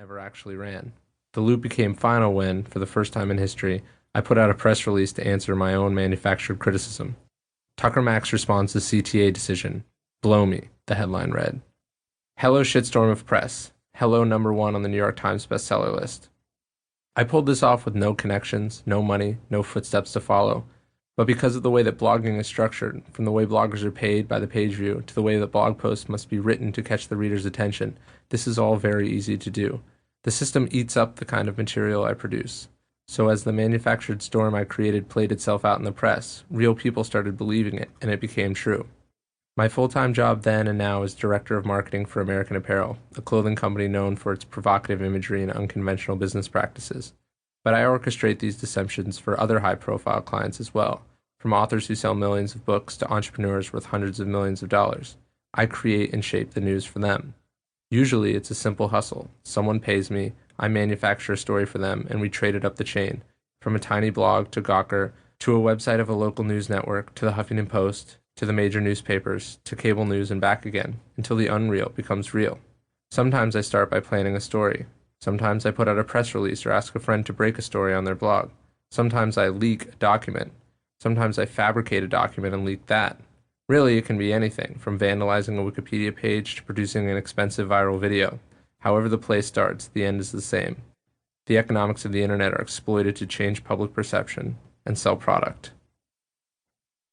never actually ran. The loop became final when, for the first time in history, I put out a press release to answer my own manufactured criticism. Tucker Max responds to CTA decision. Blow me, the headline read. Hello shitstorm of press. Hello #1 on the New York Times bestseller list. I pulled this off with no connections, no money, no footsteps to follow. But because of the way that blogging is structured, from the way bloggers are paid by the page view to the way that blog posts must be written to catch the reader's attention, this is all very easy to do. The system eats up the kind of material I produce. So as the manufactured storm I created played itself out in the press, real people started believing it, and it became true. My full-time job then and now is Director of Marketing for American Apparel, a clothing company known for its provocative imagery and unconventional business practices. But I orchestrate these deceptions for other high-profile clients as well, from authors who sell millions of books to entrepreneurs worth hundreds of millions of dollars. I create and shape the news for them. Usually it's a simple hustle. Someone pays me, I manufacture a story for them, and we trade it up the chain, from a tiny blog to Gawker, to a website of a local news network, to the Huffington Post, to the major newspapers, to cable news and back again, until the unreal becomes real. Sometimes I start by planning a story. Sometimes I put out a press release or ask a friend to break a story on their blog. Sometimes I leak a document. Sometimes I fabricate a document and leak that. Really, it can be anything, from vandalizing a Wikipedia page to producing an expensive viral video. However the play starts, the end is the same. The economics of the internet are exploited to change public perception and sell product.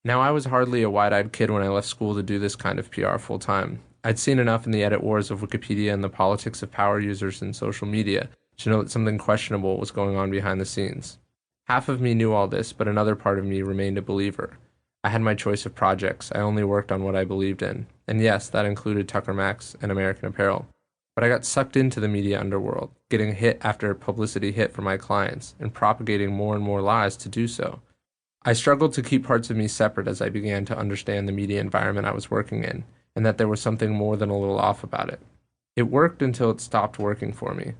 Now, I was hardly a wide-eyed kid when I left school to do this kind of PR full-time. I'd seen enough in the edit wars of Wikipedia and the politics of power users in social media to know that something questionable was going on behind the scenes. Half of me knew all this, but another part of me remained a believer. I had my choice of projects. I only worked on what I believed in. And yes, that included Tucker Max and American Apparel. But I got sucked into the media underworld, getting hit after publicity hit for my clients, and propagating more and more lies to do so. I struggled to keep parts of me separate as I began to understand the media environment I was working in, and that there was something more than a little off about it. It worked until it stopped working for me.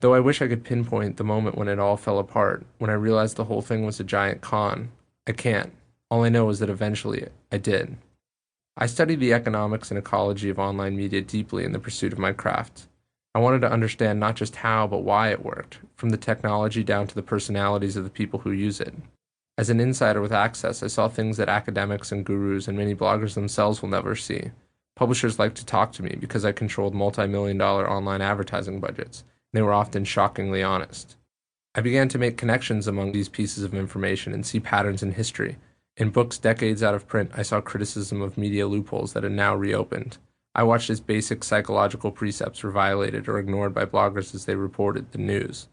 Though I wish I could pinpoint the moment when it all fell apart, when I realized the whole thing was a giant con. I can't. All I know is that eventually I did. I studied the economics and ecology of online media deeply in the pursuit of my craft. I wanted to understand not just how, but why it worked, from the technology down to the personalities of the people who use it. As an insider with access, I saw things that academics and gurus and many bloggers themselves will never see. Publishers liked to talk to me because I controlled multi-million-dollar online advertising budgets, and they were often shockingly honest. I began to make connections among these pieces of information and see patterns in history. In books decades out of print, I saw criticism of media loopholes that had now reopened. I watched as basic psychological precepts were violated or ignored by bloggers as they reported the news.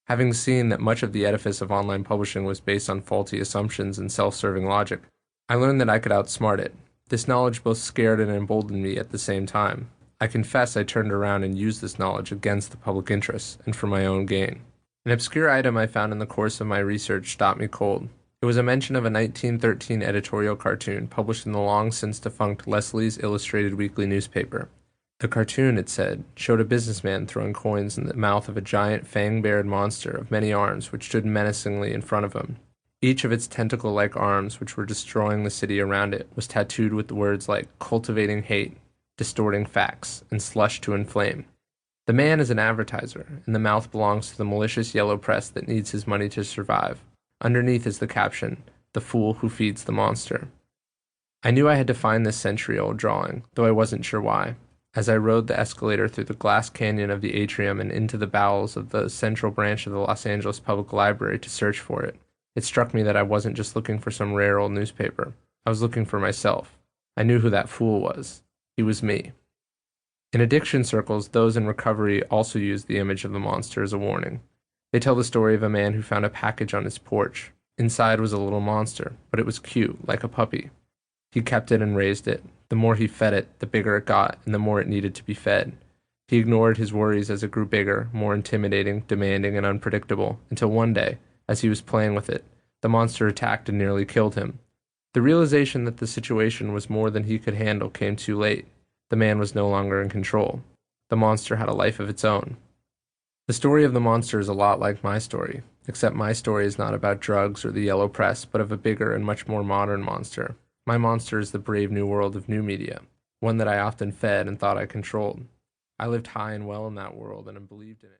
Having seen that much of the edifice of online publishing was based on faulty assumptions and self-serving logic, I learned that I could outsmart it. This knowledge both scared and emboldened me at the same time. I confess I turned around and used this knowledge against the public interest and for my own gain. An obscure item I found in the course of my research stopped me cold. It was a mention of a 1913 editorial cartoon published in the long-since-defunct Leslie's Illustrated Weekly newspaper. The cartoon, it said, showed a businessman throwing coins in the mouth of a giant fang-bared monster of many arms which stood menacingly in front of him. Each of its tentacle-like arms, which were destroying the city around it, was tattooed with words like cultivating hate, distorting facts, and slush to inflame. The man is an advertiser, and the mouth belongs to the malicious yellow press that needs his money to survive. Underneath is the caption, "The fool who feeds the monster." I knew I had to find this century-old drawing, though I wasn't sure why. As I rode the escalator through the glass canyon of the atrium and into the bowels of the central branch of the Los Angeles Public Library to search for it, it struck me that I wasn't just looking for some rare old newspaper. I was looking for myself. I knew who that fool was. He was me. In addiction circles, those in recovery also use the image of the monster as a warning. They tell the story of a man who found a package on his porch. Inside was a little monster, but it was cute, like a puppy. He kept it and raised it. The more he fed it, the bigger it got, and the more it needed to be fed. He ignored his worries as it grew bigger, more intimidating, demanding, and unpredictable, until one day, as he was playing with it, the monster attacked and nearly killed him. The realization that the situation was more than he could handle came too late. The man was no longer in control. The monster had a life of its own. The story of the monster is a lot like my story, except my story is not about drugs or the yellow press, but of a bigger and much more modern monster. My monster is the brave new world of new media, one that I often fed and thought I controlled. I lived high and well in that world and believed in it.